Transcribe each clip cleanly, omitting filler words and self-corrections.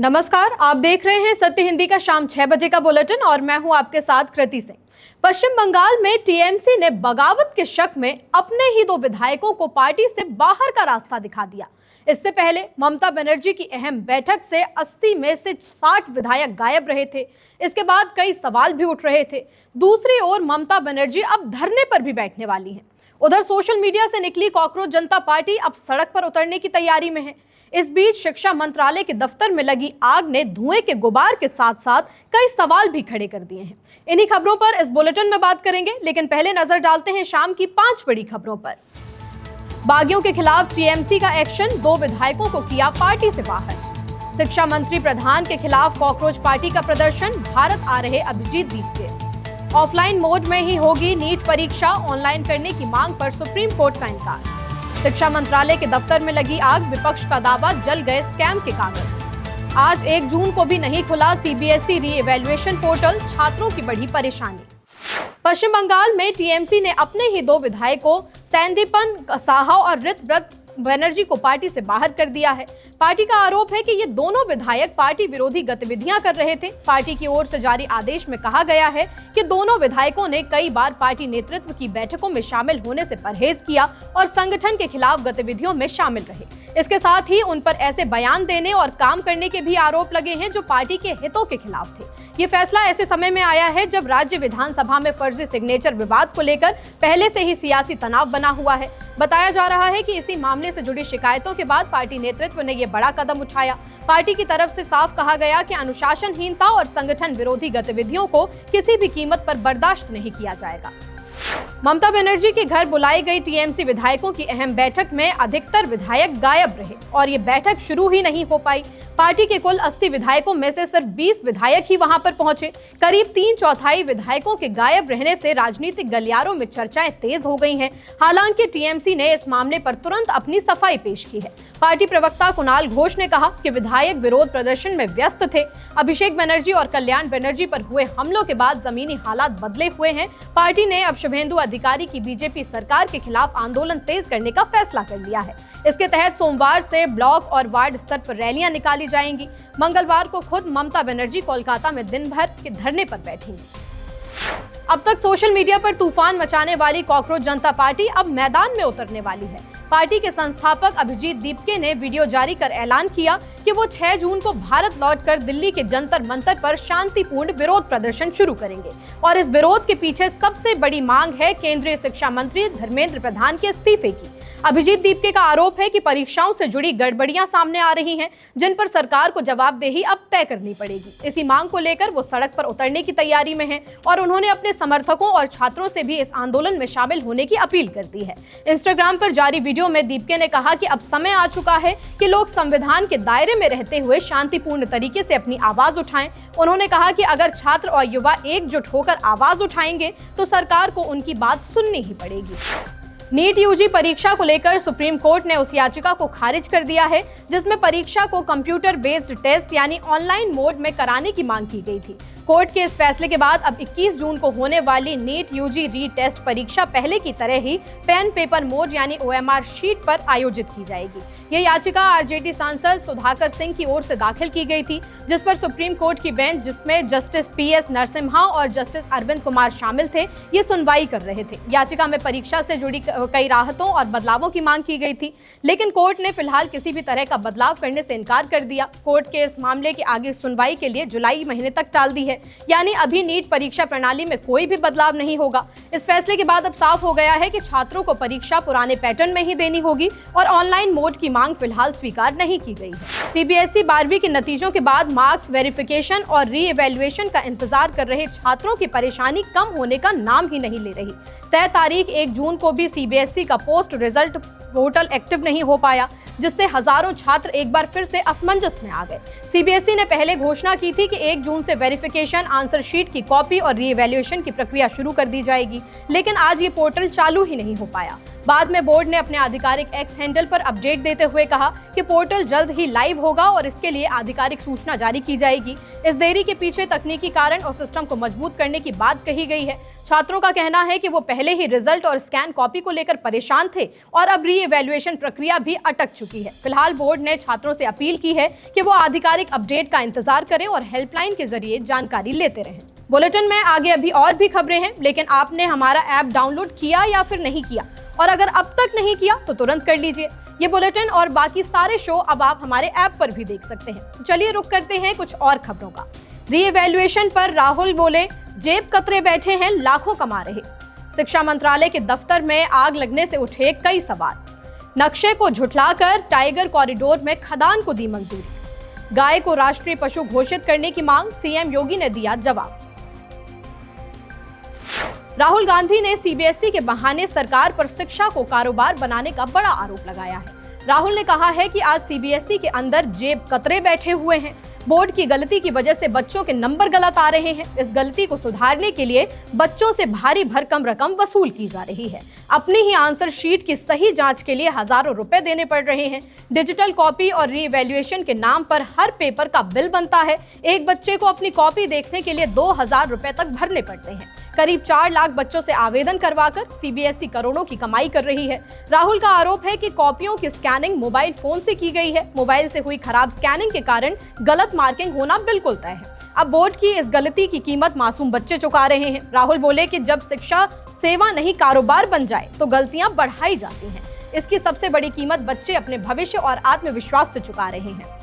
नमस्कार, आप देख रहे हैं सत्य हिंदी का शाम 6 बजे का बुलेटिन और मैं हूं आपके साथ कृति सिंह। पश्चिम बंगाल में टीएमसी ने बगावत के शक में अपने ही 2 विधायकों को पार्टी से बाहर का रास्ता दिखा दिया। इससे पहले ममता बनर्जी की अहम बैठक से 80 में से 60 विधायक गायब रहे थे। इसके बाद कई सवाल भी उठ रहे थे। दूसरी ओर ममता बनर्जी अब धरने पर भी बैठने वाली हैं। उधर सोशल मीडिया से निकली कॉकरोच जनता पार्टी अब सड़क पर उतरने की तैयारी में है। इस बीच शिक्षा मंत्रालय के दफ्तर में लगी आग ने धुएं के गुबार के साथ साथ कई सवाल भी खड़े कर दिए हैं। इन्हीं खबरों पर इस बुलेटिन में बात करेंगे, लेकिन पहले नजर डालते हैं शाम की 5 बड़ी खबरों पर। बागियों के खिलाफ टीएमसी का एक्शन, 2 विधायकों को किया पार्टी से बाहर। शिक्षा मंत्री प्रधान के खिलाफ कॉकरोच पार्टी का प्रदर्शन, भारत आ रहे अभिजीत दीपके। ऑफलाइन मोड में ही होगी नीट परीक्षा, ऑनलाइन करने की मांग पर सुप्रीम कोर्ट का इनकार। शिक्षा मंत्रालय के दफ्तर में लगी आग, विपक्ष का दावा जल गए स्कैम के कागज। आज 1 जून को भी नहीं खुला सीबीएसई री इवैल्यूएशन पोर्टल, छात्रों की बढ़ी परेशानी। पश्चिम बंगाल में टीएमसी ने अपने ही 2 विधायकों सैंदीपन साहा और ऋतव्रत बनर्जी को पार्टी से बाहर कर दिया है। पार्टी का आरोप है कि ये दोनों विधायक पार्टी विरोधी गतिविधियां कर रहे थे। पार्टी की ओर से जारी आदेश में कहा गया है कि दोनों विधायकों ने कई बार पार्टी नेतृत्व की बैठकों में शामिल होने से परहेज किया और संगठन के खिलाफ गतिविधियों में शामिल रहे। इसके साथ ही उन पर ऐसे बयान देने और काम करने के भी आरोप लगे हैं जो पार्टी के हितों के खिलाफ थे। ये फैसला ऐसे समय में आया है जब राज्य विधानसभा में फर्जी सिग्नेचर विवाद को लेकर पहले से ही सियासी तनाव बना हुआ है। बताया जा रहा है कि इसी मामले से जुड़ी शिकायतों के बाद पार्टी नेतृत्व ने ये बड़ा कदम उठाया। पार्टी की तरफ से साफ कहा गया कि अनुशासनहीनता और संगठन विरोधी गतिविधियों को किसी भी कीमत पर बर्दाश्त नहीं किया जाएगा। ममता बनर्जी के घर बुलाई गई टीएमसी विधायकों की अहम बैठक में अधिकतर विधायक गायब रहे और ये बैठक शुरू ही नहीं हो पाई। पार्टी के कुल 80 विधायकों में से सिर्फ 20 विधायक ही वहां पर पहुंचे। करीब 3/4 विधायकों के गायब रहने से राजनीतिक गलियारों में चर्चाएं तेज हो गई हैं। हालांकि टीएमसी ने इस मामले पर तुरंत अपनी सफाई पेश की है। पार्टी प्रवक्ता कुणाल घोष ने कहा कि विधायक विरोध प्रदर्शन में व्यस्त थे। अभिषेक बनर्जी और कल्याण बनर्जी पर हुए हमलों के बाद जमीनी हालात बदले हुए हैं। पार्टी ने अब शुभेंदु अधिकारी की बीजेपी सरकार के खिलाफ आंदोलन तेज करने का फैसला कर लिया है। इसके तहत सोमवार से ब्लॉक और वार्ड स्तर पर रैलियां निकाली जाएंगी। मंगलवार को खुद ममता बनर्जी कोलकाता में दिन भर के धरने पर बैठेंगी। अब तक सोशल मीडिया पर तूफान मचाने वाली कॉकरोच जनता पार्टी अब मैदान में उतरने वाली है। पार्टी के संस्थापक अभिजीत दीपके ने वीडियो जारी कर ऐलान किया कि वो 6 जून को भारत लौटकर दिल्ली के जंतर मंतर पर शांतिपूर्ण विरोध प्रदर्शन शुरू करेंगे और इस विरोध के पीछे सबसे बड़ी मांग है केंद्रीय शिक्षा मंत्री धर्मेंद्र प्रधान के इस्तीफे की। अभिजीत दीपके का आरोप है कि परीक्षाओं से जुड़ी गड़बड़ियां सामने आ रही हैं, जिन पर सरकार को जवाबदेही अब तय करनी पड़ेगी। इसी मांग को लेकर वो सड़क पर उतरने की तैयारी में हैं और उन्होंने अपने समर्थकों और छात्रों से भी इस आंदोलन में शामिल होने की अपील कर दी है। इंस्टाग्राम पर जारी वीडियो में दीपके ने कहा कि अब समय आ चुका है कि लोग संविधान के दायरे में रहते हुए शांतिपूर्ण तरीके से अपनी आवाज उठाएं। उन्होंने कहा कि अगर छात्र और युवा एकजुट होकर आवाज उठाएंगे तो सरकार को उनकी बात सुननी ही पड़ेगी। नीट यूजी परीक्षा को लेकर सुप्रीम कोर्ट ने उस याचिका को खारिज कर दिया है जिसमें परीक्षा को कंप्यूटर बेस्ड टेस्ट यानी ऑनलाइन मोड में कराने की मांग की गई थी। कोर्ट के इस फैसले के बाद अब 21 जून को होने वाली नीट यूजी री टेस्ट परीक्षा पहले की तरह ही पेन पेपर मोड यानी ओएमआर शीट पर आयोजित की जाएगी। ये याचिका आरजेडी सांसद सुधाकर सिंह की ओर से दाखिल की गई थी, जिस पर सुप्रीम कोर्ट की बेंच, जिसमें जस्टिस पीएस नरसिम्हा और जस्टिस अरविंद कुमार शामिल थे, ये सुनवाई कर रहे थे। याचिका में परीक्षा से जुड़ी कई राहतों और बदलावों की मांग की गई थी, लेकिन कोर्ट ने फिलहाल किसी भी तरह का बदलाव करने से इनकार कर दिया। कोर्ट के इस मामले की आगे सुनवाई के लिए जुलाई महीने तक टाल दी है, यानी अभी नीट परीक्षा प्रणाली में कोई भी बदलाव नहीं होगा। इस फैसले के बाद अब साफ हो गया है कि छात्रों को परीक्षा पुराने पैटर्न में ही देनी होगी और ऑनलाइन मोड की मांग फिलहाल स्वीकार नहीं की गई है। सीबीएसई 12वीं के नतीजों के बाद मार्क्स वेरिफिकेशन और री इवैल्यूएशन का इंतजार कर रहे छात्रों की परेशानी कम होने का नाम ही नहीं ले रही। तय तारीख 1 जून को भी सीबीएसई का पोस्ट रिजल्ट पोर्टल एक्टिव नहीं हो पाया, जिससे हजारों छात्र एक बार फिर से असमंजस में आ गए। सीबीएसई ने पहले घोषणा की थी कि 1 जून से वेरिफिकेशन, आंसर शीट की कॉपी और रीइवैल्यूएशन की प्रक्रिया शुरू कर दी जाएगी, लेकिन आज ये पोर्टल चालू ही नहीं हो पाया। बाद में बोर्ड ने अपने आधिकारिक एक्स हैंडल पर अपडेट देते हुए कहा कि पोर्टल जल्द ही लाइव होगा और इसके लिए आधिकारिक सूचना जारी की जाएगी। इस देरी के पीछे तकनीकी कारण और सिस्टम को मजबूत करने की बात कही गई है। छात्रों का कहना है कि वो पहले ही रिजल्ट और स्कैन कॉपी को लेकर परेशान थे और अब री इवैल्यूएशन प्रक्रिया भी अटक चुकी है। फिलहाल बोर्ड ने छात्रों से अपील की है कि वो आधिकारिक अपडेट का इंतजार करें और हेल्पलाइन के जरिए जानकारी लेते रहें। बुलेटिन में आगे अभी और भी खबरें हैं, लेकिन आपने हमारा ऐप डाउनलोड किया या फिर नहीं किया, और अगर अब तक नहीं किया तो तुरंत कर लीजिए। ये बुलेटिन और बाकी सारे शो अब आप हमारे ऐप पर भी देख सकते हैं। चलिए रुक करते हैं कुछ और खबरों का। रीइवैल्यूएशन पर राहुल बोले, जेब कतरे बैठे हैं, लाखों कमा रहे। शिक्षा मंत्रालय के दफ्तर में आग लगने से उठे कई सवाल। नक्शे को झुठलाकर टाइगर कॉरिडोर में खदान को दी मंजूरी। गाय को राष्ट्रीय पशु घोषित करने की मांग, सीएम योगी ने दिया जवाब। राहुल गांधी ने सीबीएसई के बहाने सरकार पर शिक्षा को कारोबार बनाने का बड़ा आरोप लगाया है। राहुल ने कहा है कि आज सीबीएसई के अंदर जेब कतरे बैठे हुए हैं। बोर्ड की गलती की वजह से बच्चों के नंबर गलत आ रहे हैं। इस गलती को सुधारने के लिए बच्चों से भारी भरकम रकम वसूल की जा रही है। अपनी ही आंसर शीट की सही जांच के लिए हजारों रुपए देने पड़ रहे हैं। डिजिटल कॉपी और रीइवैल्यूएशन के नाम पर हर पेपर का बिल बनता है। एक बच्चे को अपनी कॉपी देखने के लिए 2000 रुपए तक भरने पड़ते हैं। करीब 4 लाख बच्चों से आवेदन करवाकर सीबीएसई करोड़ों की कमाई कर रही है। राहुल का आरोप है कि कॉपियों की स्कैनिंग मोबाइल फोन से की गई है। मोबाइल से हुई खराब स्कैनिंग के कारण गलत मार्किंग होना बिल्कुल तय है। अब बोर्ड की इस गलती की कीमत मासूम बच्चे चुका रहे हैं। राहुल बोले कि जब शिक्षा सेवा नहीं कारोबार बन जाए तो गलतियां बढ़ाई जाती हैं। इसकी सबसे बड़ी कीमत बच्चे अपने भविष्य और आत्मविश्वास से चुका रहे हैं।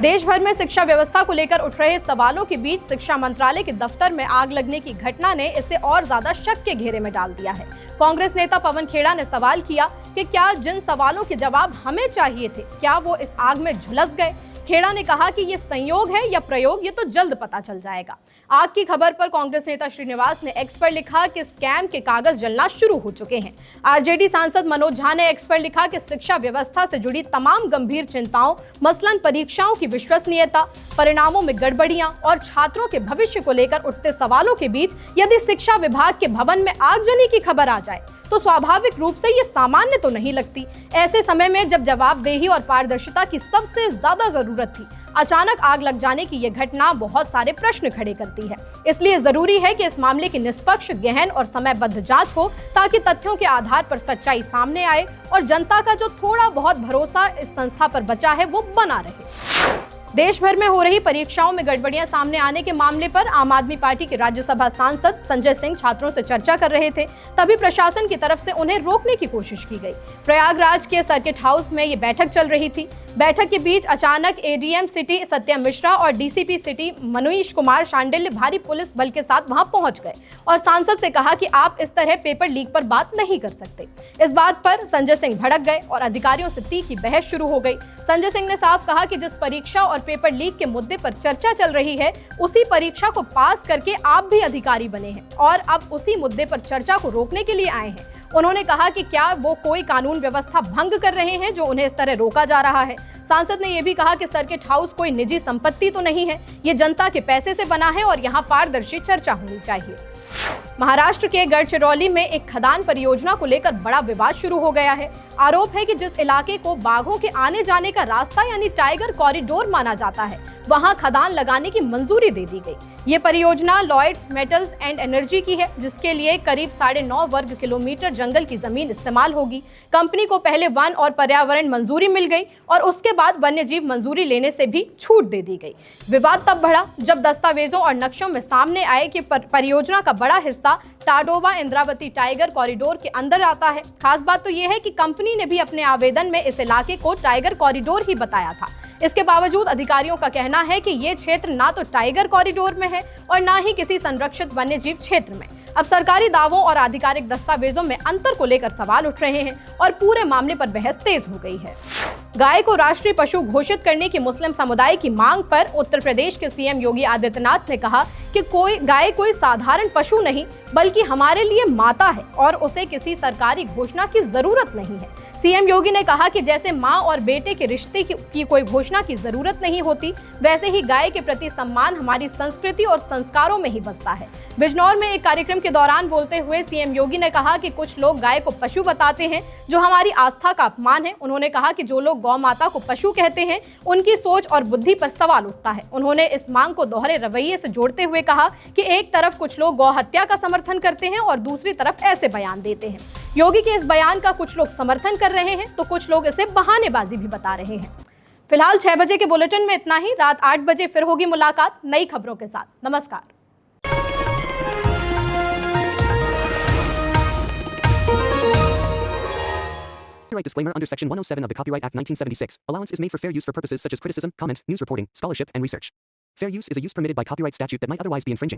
देश भर में शिक्षा व्यवस्था को लेकर उठ रहे सवालों के बीच शिक्षा मंत्रालय के दफ्तर में आग लगने की घटना ने इसे और ज्यादा शक के घेरे में डाल दिया है। कांग्रेस नेता पवन खेड़ा ने सवाल किया कि क्या जिन सवालों के जवाब हमें चाहिए थे, क्या वो इस आग में झुलस गए? खेड़ा ने कहा कि ये संयोग है या प्रयोग, ये तो जल्द पता चल जाएगा। आग की खबर पर कांग्रेस नेता श्रीनिवास ने एक्स पर लिखा कि स्कैम के कागज जलना शुरू हो चुके हैं। आरजेडी सांसद मनोज झा ने एक्स पर लिखा कि शिक्षा व्यवस्था से जुड़ी तमाम गंभीर चिंताओं, मसलन परीक्षाओं की विश्वसनीयता, परिणामों में गड़बड़ियां और छात्रों के भविष्य को लेकर उठते सवालों के बीच यदि शिक्षा विभाग के भवन में आगजनी की खबर आ जाए तो स्वाभाविक रूप से ये सामान्य तो नहीं लगती। ऐसे समय में जब जवाबदेही और पारदर्शिता की सबसे ज्यादा जरूरत थी, अचानक आग लग जाने की ये घटना बहुत सारे प्रश्न खड़े करती है। इसलिए जरूरी है कि इस मामले की निष्पक्ष, गहन और समयबद्ध जांच हो ताकि तथ्यों के आधार पर सच्चाई सामने आए और जनता का जो थोड़ा बहुत भरोसा इस संस्था पर बचा है वो बना रहे। देश भर में हो रही परीक्षाओं में गड़बड़ियां सामने आने के मामले पर आम आदमी पार्टी के राज्यसभा सांसद संजय सिंह छात्रों से चर्चा कर रहे थे। तभी प्रशासन की तरफ से उन्हें रोकने की कोशिश की गई। प्रयागराज के सर्किट हाउस में ये बैठक चल रही थी। बैठक के बीच अचानक एडीएम सिटी सत्यम मिश्रा और डीसीपी सिटी मनीष कुमार शांडिल्य भारी पुलिस बल के साथ वहां पहुंच गए और सांसद से कहा कि आप इस तरह पेपर लीक पर बात नहीं कर सकते। इस बात पर संजय सिंह भड़क गए और अधिकारियों से तीखी बहस शुरू हो गई। संजय सिंह ने साफ कहा कि जिस परीक्षा और पेपर लीक के मुद्दे पर चर्चा चल रही है, उसी परीक्षा को पास करके आप भी अधिकारी बने हैं और अब उसी मुद्दे पर चर्चा को रोकने के लिए आए हैं। उन्होंने कहा कि क्या वो कोई कानून व्यवस्था भंग कर रहे हैं जो उन्हें इस तरह रोका जा रहा है। सांसद ने यह भी कहा कि सर्किट हाउस कोई निजी संपत्ति तो नहीं है, ये जनता के पैसे से बना है और यहाँ पारदर्शी चर्चा होनी चाहिए। महाराष्ट्र के गढ़चिरौली में एक खदान परियोजना को लेकर बड़ा विवाद शुरू हो गया है। आरोप है कि जिस इलाके को बाघों के आने जाने का रास्ता यानी टाइगर कॉरिडोर माना जाता है, वहां खदान लगाने की मंजूरी दे दी गई। ये परियोजना लॉयड्स मेटल्स एंड एनर्जी की है, जिसके लिए करीब 9.5 वर्ग किलोमीटर जंगल की जमीन इस्तेमाल होगी। कंपनी को पहले वन और पर्यावरण मंजूरी मिल गई और उसके बाद वन्यजीव मंजूरी लेने से भी छूट दे दी गई। विवाद तब बढ़ा जब दस्तावेजों और नक्शों में सामने आए कि परियोजना का बड़ा हिस्सा टाडोबा इंद्रावती टाइगर कॉरिडोर के अंदर आता है। खास बात तो यह है कि कंपनी ने भी अपने आवेदन में इस इलाके को टाइगर कॉरिडोर ही बताया था। इसके बावजूद अधिकारियों का कहना है कि ये क्षेत्र ना तो टाइगर कॉरिडोर में है और ना ही किसी संरक्षित वन्यजीव क्षेत्र में। अब सरकारी दावों और आधिकारिक दस्तावेजों में अंतर को लेकर सवाल उठ रहे हैं और पूरे मामले पर बहस तेज हो गई है। गाय को राष्ट्रीय पशु घोषित करने की मुस्लिम समुदाय की मांग पर उत्तर प्रदेश के सीएम योगी आदित्यनाथ ने कहा कि गाय कोई साधारण पशु नहीं बल्कि हमारे लिए माता है और उसे किसी सरकारी घोषणा की जरूरत नहीं है। सीएम योगी ने कहा कि जैसे मां और बेटे के रिश्ते की कोई घोषणा की जरूरत नहीं होती, वैसे ही गाय के प्रति सम्मान हमारी संस्कृति और संस्कारों में ही बसता है। बिजनौर में एक कार्यक्रम के दौरान बोलते हुए सीएम योगी ने कहा कि कुछ लोग गाय को पशु बताते हैं, जो हमारी आस्था का अपमान है। उन्होंने कहा कि जो लोग गौ माता को पशु कहते हैं, उनकी सोच और बुद्धि पर सवाल उठता है। उन्होंने इस मांग को दोहरे रवैये से जोड़ते हुए कहा कि एक तरफ कुछ लोग गौ हत्या का समर्थन करते हैं और दूसरी तरफ ऐसे बयान देते हैं। योगी के इस बयान का कुछ लोग समर्थन कर रहे हैं तो कुछ लोग इसे बहानेबाजी भी बता रहे हैं। फिलहाल 6 बजे के बुलेटिन में इतना ही। रात 8 बजे फिर होगी मुलाकात नई खबरों के साथ। नमस्कार। Copyright disclaimer under Section 107 of the Copyright Act 1976. Allowance is made for fair use for purposes such as criticism, comment, news reporting, scholarship, and research. Fair use is a use permitted by copyright statute that might otherwise be infringing.